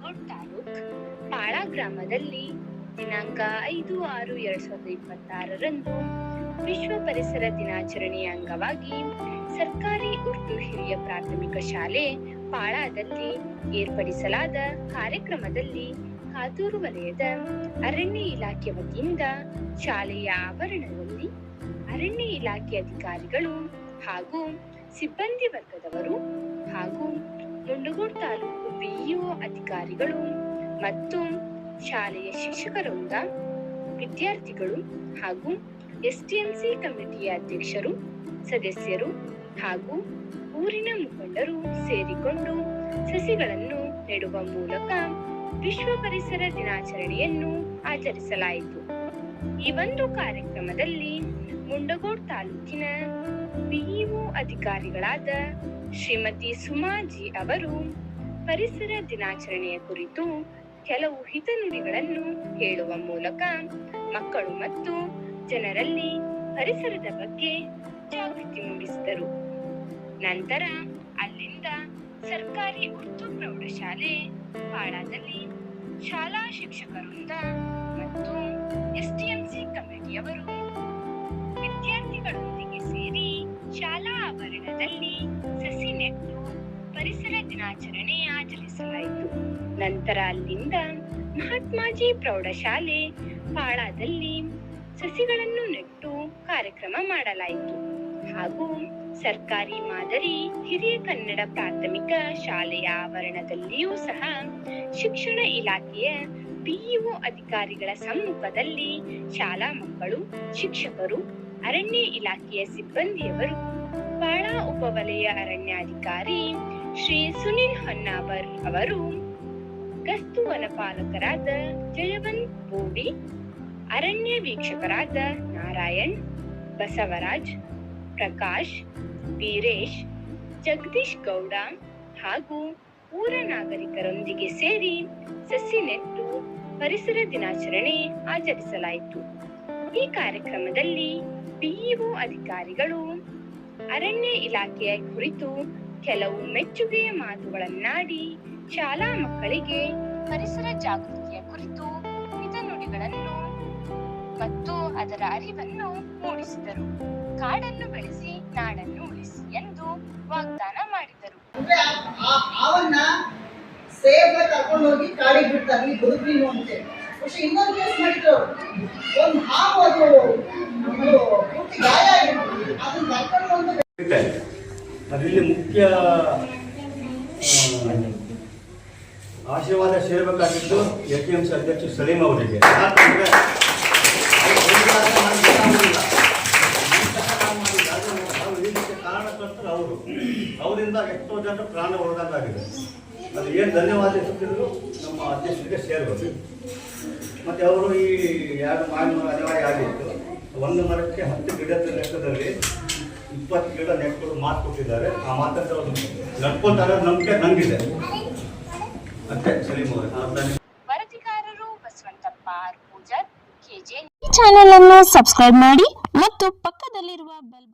ಮುಂಡಗೋಡ್ ತಾಲೂಕ್ ಪಾಳ ಗ್ರಾಮದಲ್ಲಿ ದಿನಾಂಕ 5/6/2026ರಂದು ವಿಶ್ವ ಪರಿಸರ ದಿನಾಚರಣೆಯ ಅಂಗವಾಗಿ ಸರ್ಕಾರಿ ಉರ್ದು ಹಿರಿಯ ಪ್ರಾಥಮಿಕ ಶಾಲೆ ಪಾಳದಲ್ಲಿ ಏರ್ಪಡಿಸಲಾದ ಕಾರ್ಯಕ್ರಮದಲ್ಲಿ ಕಾತೂರು ವಲಯದ ಅರಣ್ಯ ಇಲಾಖೆ ವತಿಯಿಂದ ಶಾಲೆಯ ಆವರಣದಲ್ಲಿ ಅರಣ್ಯ ಇಲಾಖೆ ಅಧಿಕಾರಿಗಳು ಹಾಗೂ ಸಿಬ್ಬಂದಿ ವರ್ಗದವರು ಹಾಗೂ ಮುಂಡಗೋಡ್ ತಾಲೂಕು ಬಿಇಒ ಅಧಿಕಾರಿಗಳು ಮತ್ತು ಶಾಲೆಯ ಶಿಕ್ಷಕರಿಂದ ವಿದ್ಯಾರ್ಥಿಗಳು ಹಾಗೂ ಎಸ್ಟಿಎಂಸಿ ಕಮಿಟಿಯ ಅಧ್ಯಕ್ಷರು ಸದಸ್ಯರು ಹಾಗೂ ಊರಿನ ಮುಖಂಡರು ಸೇರಿಕೊಂಡು ಸಸಿಗಳನ್ನು ನೆಡುವ ಮೂಲಕ ವಿಶ್ವ ಪರಿಸರ ದಿನಾಚರಣೆಯನ್ನು ಆಚರಿಸಲಾಯಿತು. ಈ ಒಂದು ಕಾರ್ಯಕ್ರಮದಲ್ಲಿ ಮುಂಡಗೋಡ್ ತಾಲೂಕಿನ ಬಿಇಒ ಅಧಿಕಾರಿಗಳಾದ ಶ್ರೀಮತಿ ಸುಮಾಜಿ ಅವರು ಪರಿಸರ ದಿನಾಚರಣೆಯ ಕುರಿತು ಕೆಲವು ಹಿತನುಡಿಗಳನ್ನು ಹೇಳುವ ಮೂಲಕ ಮಕ್ಕಳು ಮತ್ತು ಜನರಲ್ಲಿ ಪರಿಸರದ ಬಗ್ಗೆ ಜಾಗೃತಿ ಮೂಡಿಸಿದರು. ನಂತರ ಅಲ್ಲಿಂದ ಸರ್ಕಾರಿ ಉರ್ದು ಪ್ರೌಢಶಾಲೆ ಪಾಳದಲ್ಲಿ ಶಾಲಾ ಶಿಕ್ಷಕರಿಂದ ಮತ್ತು ಎಸ್ಟಿಎಂಸಿ ಕಮಿಟಿಯವರು ವಿದ್ಯಾರ್ಥಿಗಳೊಂದಿಗೆ ಸೇರಿ ಶಾಲಾ ಆವರಣದಲ್ಲಿ ಸಸಿ ನೆಟ್ಟು ಪರಿಸರ ದಿನಾಚರಣೆ ಆಚರಿಸಲಾಯಿತು. ನಂತರ ಅಲ್ಲಿಂದ ಮಹಾತ್ಮಾಜಿ ಪ್ರೌಢಶಾಲೆ ಪಾಳದಲ್ಲಿ ಸಸಿಗಳನ್ನು ನೆಟ್ಟು ಕಾರ್ಯಕ್ರಮ ಮಾಡಲಾಯಿತು ಹಾಗೂ ಸರ್ಕಾರಿ ಮಾದರಿ ಹಿರಿಯ ಕನ್ನಡ ಪ್ರಾಥಮಿಕ ಶಾಲೆಯ ಆವರಣದಲ್ಲಿಯೂ ಸಹ ಶಿಕ್ಷಣ ಇಲಾಖೆಯ ಬಿಇಒ ಅಧಿಕಾರಿಗಳ ಸಮ್ಮುಖದಲ್ಲಿ ಶಾಲಾ ಮಕ್ಕಳು, ಶಿಕ್ಷಕರು, ಅರಣ್ಯ ಇಲಾಖೆಯ ಸಿಬ್ಬಂದಿಯವರು, ಪಾಳ ಉಪವಲಯ ಅರಣ್ಯಾಧಿಕಾರಿ ಶ್ರೀ ಸುನಿಲ್ ಹೊನ್ನಾವರ್ ಅವರು, ಗಸ್ತು ವನಪಾಲಕರಾದ ಜಯವಂತ್ ಬೋಡಿ, ಅರಣ್ಯ ವೀಕ್ಷಕರಾದ ನಾರಾಯಣ್, ಬಸವರಾಜ್, ಪ್ರಕಾಶ್, ವೀರೇಶ್, ಜಗದೀಶ್ ಗೌಡ ಹಾಗೂ ಊರ ನಾಗರಿಕರೊಂದಿಗೆ ಸೇರಿ ಸಸಿ ನೆಟ್ಟು ಪರಿಸರ ದಿನಾಚರಣೆ ಆಚರಿಸಲಾಯಿತು. ಈ ಕಾರ್ಯಕ್ರಮದಲ್ಲಿ ಬಿಇಒ ಅಧಿಕಾರಿಗಳು ಅರಣ್ಯ ಇಲಾಖೆಯ ಕುರಿತು ಕೆಲವು ಮೆಚ್ಚುಗೆಯ ಮಾತುಗಳನ್ನಾಡಿ ಶಾಲಾ ಮಕ್ಕಳಿಗೆ ಪರಿಸರ ಜಾಗೃತಿಯ ಕುರಿತು ಹಿತನುಡಿಗಳನ್ನು ಮತ್ತು ಅದರ ಅರಿವನ್ನು ಮೂಡಿಸಿದರು. ಕಾಡನ್ನು ಬೆಳೆಸಿ ನಾಡನ್ನು ಉಳಿಸಿ ಎಂದು ವಾಗ್ದಾನ ಮಾಡಿದರು. ಅವನ್ನ ಸೇಫ್ ಕರ್ಕೊಂಡು ಹೋಗಿ ಕಾಡಿಗೆ ಬಿಡ್ತಾರೆ, ಬದುಕ್ರೀನು ಅಂತೇಳಿ. പക്ഷെ ಇನ್ನೊಂದು ಕೇಸ್ ಮಾಡಿದ್ರು, ಒಂದು ಹಾವು ಅದು ಪೂರ್ತಿ ಗಾಯ ಆಗಿತ್ತು, ಅದನ್ನ ಕರ್ಕೊಂಡು ಹೋಗಿ ಅದರಲ್ಲಿ ಮುಖ್ಯ ಆಶೀರ್ವಾದ ಸೇರಬೇಕಾಗಿದ್ದು ಎಸ್ಟಿಎಂಸಿ ಅಧ್ಯಕ್ಷ ಸಲೀಂ ಅವರಿಗೆ. ಕಾರಣಕರ್ತರು ಅವರು, ಅವರಿಂದ ಎಷ್ಟೋ ಜನರು ಪ್ರಾಣ ಉಳಿದಂಗಾಗಿದೆ. ಅದು ಏನು ಧನ್ಯವಾದ ಸಿಕ್ಕಿದ್ರು ನಮ್ಮ ಅಧ್ಯಕ್ಷರಿಗೆ ಸೇರಬೇಕು. ಮತ್ತು ಅವರು ಈ ಎರಡು ಮಾವಿನ ಅನಿವಾರ್ಯ ಆಗಿತ್ತು. ಒಂದು ಮರಕ್ಕೆ 10 ಗಿಡದ ಲೆಕ್ಕದಲ್ಲಿ 20 ಗಿಡ ನೆಟ್ಟು ಮಾತು ಕೊಟ್ಟಿದ್ದಾರೆ. ಆ ಮಾತಂತ ಅವರು ನಡ್ಕೊಳ್ತಾರೆ, ನಂಬಿಕೆ ನಂಗಿದೆ. ಅಷ್ಟೇ ಸಲೀಂ ಅವರು. ವರದಿಗಾರರು ಬಸವಂತಪ್ಪ ಪೂಜಾರ್, ಕೆಜೆ. ಚಾನೆಲ್ ಅನ್ನು ಸಬ್ಸ್ಕ್ರೈಬ್ ಮಾಡಿ ಮತ್ತು ಪಕ್ಕದಲ್ಲಿರುವ ಬೆಲ್